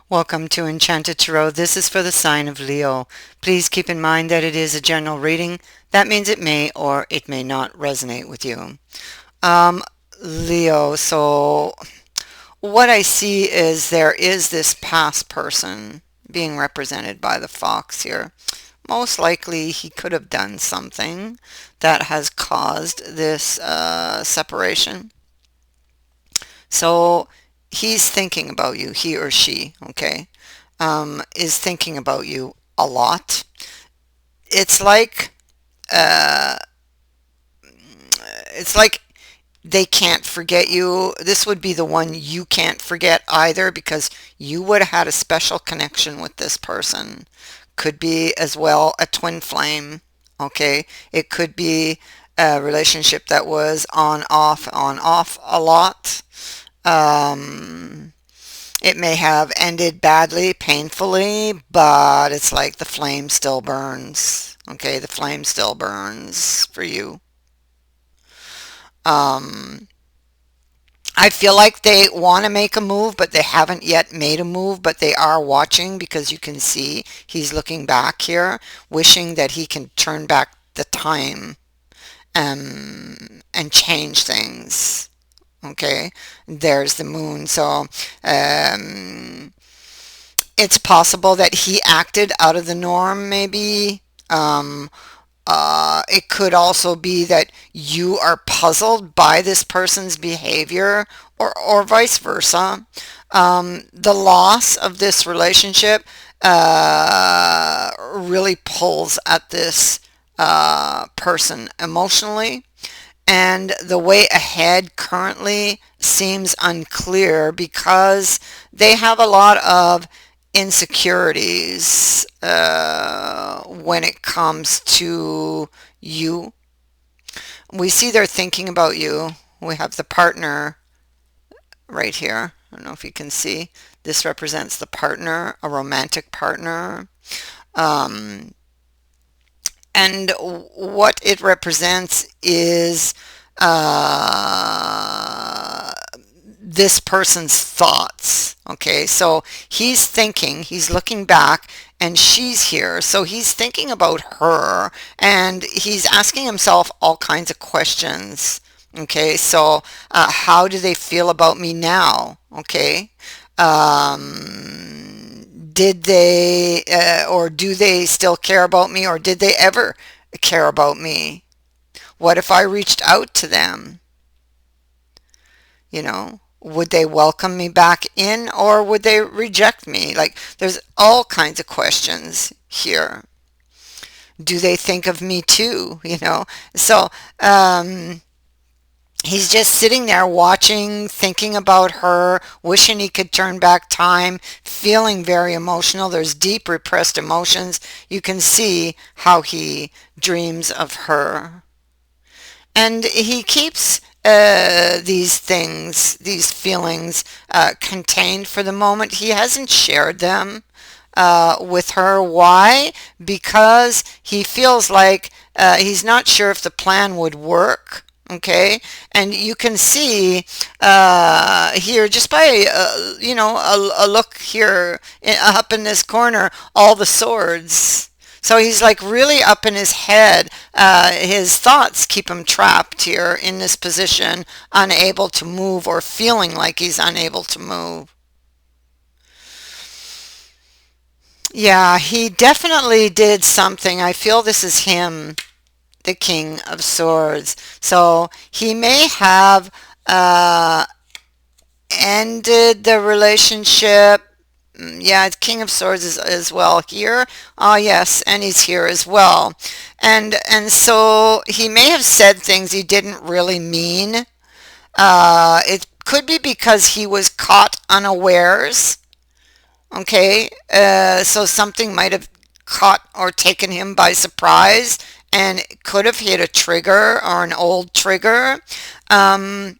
Welcome to Enchanted Tarot. This is for the sign of Leo. Please keep in mind that it is a general reading. That means it may or it may not resonate with you. Um, Leo, so what I see is there is this past person being represented by the fox here. Most likely he could have done something that has caused this separation. So he's thinking about you, he or she, okay, is thinking about you a lot. It's like, uh, it's like they can't forget you. This would be the one you can't forget either because you would have had a special connection with this person. Could be as well a twin flame, okay? It could be a relationship that was on, off a lot. Um, it may have ended badly, painfully, but it's like the flame still burns. Okay, the flame still burns for you. Um, I feel like they want to make a move, but they haven't yet made a move, but they are watching because you can see he's looking back here, wishing that he can turn back the time and change things. Okay, there's the moon. So um, it's possible that he acted out of the norm, maybe. Um, it could also be that you are puzzled by this person's behavior, or vice versa. The loss of this relationship really pulls at this person emotionally, and the way ahead currently seems unclear because they have a lot of insecurities when it comes to you. We see they're thinking about you. We have the partner right here. I don't know if you can see. This represents the partner, a romantic partner. Um, and what it represents is uh, this person's thoughts. Okay, so he's thinking, he's looking back, and she's here. So he's thinking about her, and he's asking himself all kinds of questions. Okay, so how do they feel about me now? Okay, did they or do they still care about me, or did they ever care about me? What if I reached out to them? Would they welcome me back in, or would they reject me? Like, there's all kinds of questions here. Do they think of me too? So he's just sitting there watching, thinking about her, wishing he could turn back time, feeling very emotional. There's deep repressed emotions. You can see how he dreams of her. And he keeps these things, these feelings, contained for the moment. He hasn't shared them with her. Why? Because he feels like he's not sure if the plan would work. Okay, and you can see here just by a look here up in this corner, all the swords. So he's like really up in his head. His thoughts keep him trapped here in this position, unable to move, or feeling like he's unable to move. Yeah, he definitely did something. I feel this is him, the King of Swords. So he may have uh, ended the relationship. Yeah, it's King of Swords as well here. Ah, yes, and he's here as well. And so he may have said things he didn't really mean. It could be because he was caught unawares. Okay, so something might have caught or taken him by surprise, and it could have hit a trigger or an old trigger. Um,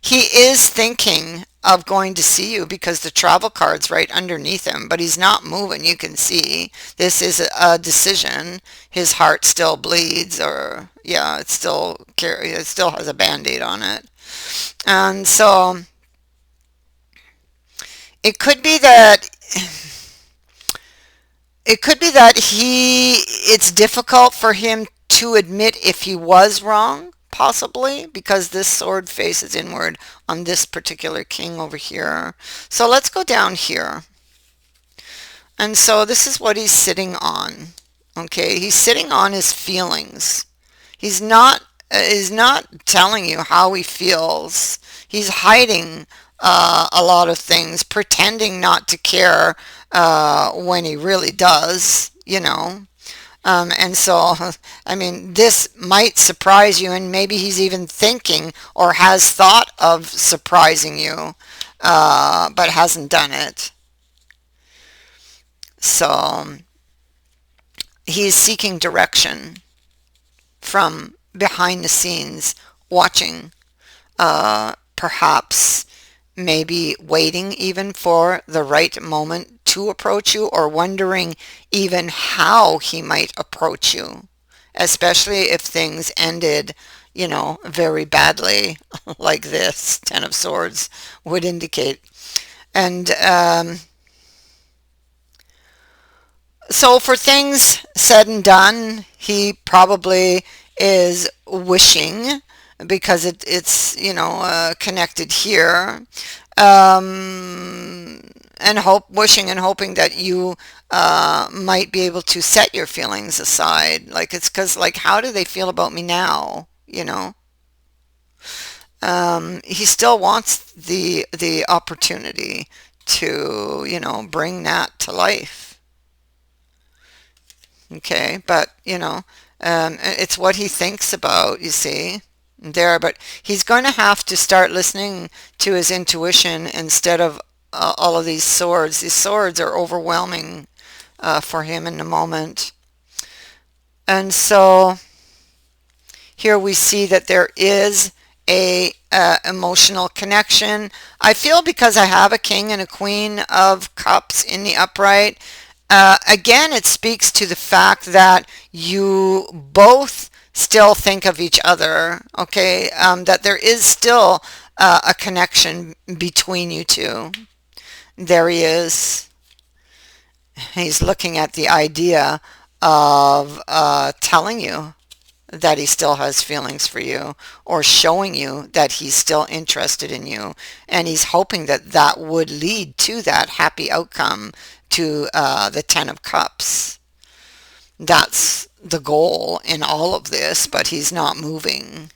he is thinking of going to see you because the travel card's right underneath him, but he's not moving. You can see this is a decision. His heart still bleeds, or yeah, it still has a band-aid on it. And so it could be that it could be that it's difficult for him to admit if he was wrong, possibly, because this sword faces inward on this particular king over here. So let's go down here. And so this is what he's sitting on. Okay, he's sitting on his feelings. He's not telling you how he feels. He's hiding a lot of things, pretending not to care when he really does, you know. And so, I mean, this might surprise you, and maybe he's even thinking or has thought of surprising you, but hasn't done it. So he's seeking direction from behind the scenes, watching, perhaps maybe waiting even for the right moment to approach you, or wondering even how he might approach you, especially if things ended, very badly, like this Ten of Swords would indicate. And so for things said and done, he probably is wishing, because it's connected here, and wishing and hoping that you might be able to set your feelings aside. Like, it's because, like, how do they feel about me now? He still wants the opportunity to bring that to life. Okay, but it's what he thinks about, you see, there. But he's going to have to start listening to his intuition instead of all of these swords. These swords are overwhelming for him in the moment. And so here we see that there is a emotional connection. I feel, because I have a king and a queen of cups in the upright, again, it speaks to the fact that you both still think of each other, okay? That there is still a connection between you two. There he is. He's looking at the idea of telling you that he still has feelings for you, or showing you that he's still interested in you. And he's hoping that that would lead to that happy outcome, to the Ten of Cups. That's the goal in all of this, but he's not moving.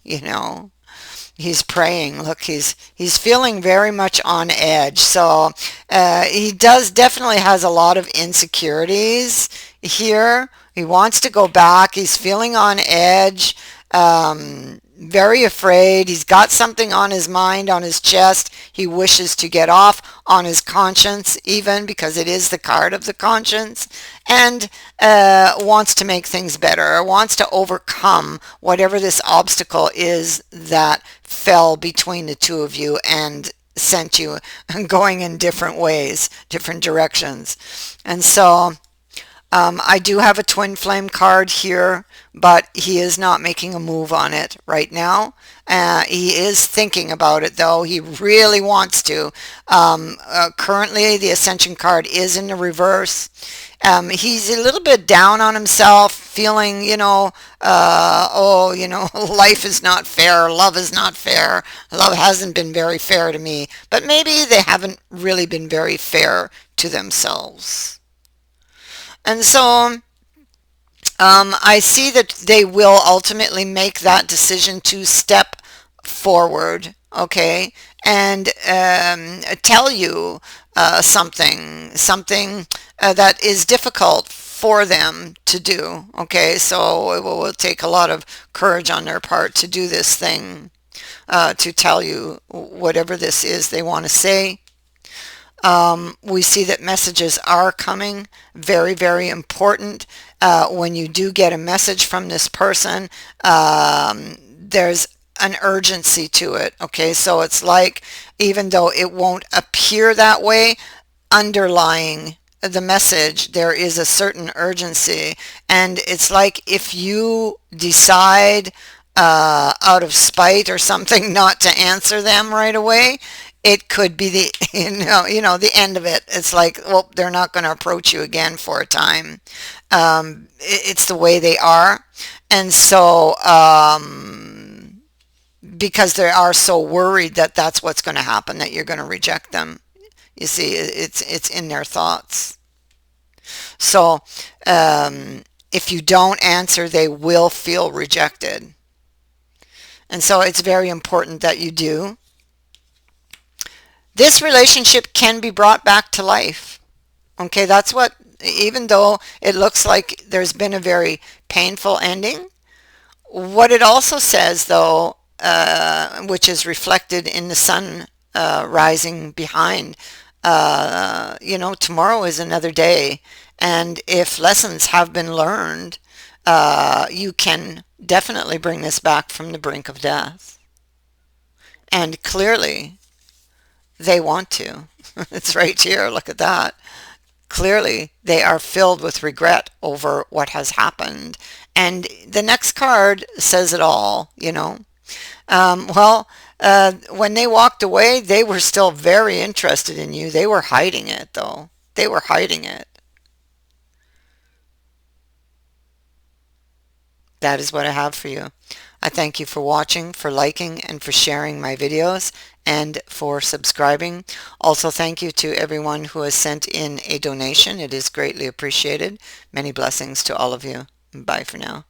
He's praying. Look, he's feeling very much on edge. So he definitely has a lot of insecurities here. He wants to go back. He's feeling on edge, very afraid. He's got something on his mind, on his chest. He wishes to get off, on his conscience even, because it is the card of the conscience, and wants to make things better, wants to overcome whatever this obstacle is that fell between the two of you and sent you going in different ways, different directions. And so I do have a twin flame card here, but he is not making a move on it right now. He is thinking about it, though. He really wants to. Currently, the Ascension card is in the reverse. He's a little bit down on himself, feeling, life is not fair, love is not fair, love hasn't been very fair to me. But maybe they haven't really been very fair to themselves. And so I see that they will ultimately make that decision to step forward, okay, and tell you something that is difficult for them to do, okay. So it will take a lot of courage on their part to do this thing, to tell you whatever this is they want to say. We see that messages are coming, very, very important. When you do get a message from this person, there's an urgency to it, okay? So it's like, even though it won't appear that way, underlying the message, there is a certain urgency. And it's like, if you decide out of spite or something not to answer them right away, it could be the the end of it. It's like, well, they're not going to approach you again for a time. It's the way they are, and so because they are so worried that that's what's going to happen, that you're going to reject them. You see, it's in their thoughts. So if you don't answer, they will feel rejected. And so it's very important that you do. This relationship can be brought back to life. Okay, that's what, even though it looks like there's been a very painful ending, what it also says, though, which is reflected in the sun rising behind, tomorrow is another day. And if lessons have been learned, you can definitely bring this back from the brink of death. And clearly, they want to. It's right here. Look at that. Clearly, they are filled with regret over what has happened. And the next card says it all. When they walked away, they were still very interested in you. They were hiding it, though. They were hiding it. That is what I have for you. I thank you for watching, for liking, and for sharing my videos, and for subscribing. Also, thank you to everyone who has sent in a donation. It is greatly appreciated. Many blessings to all of you. Bye for now.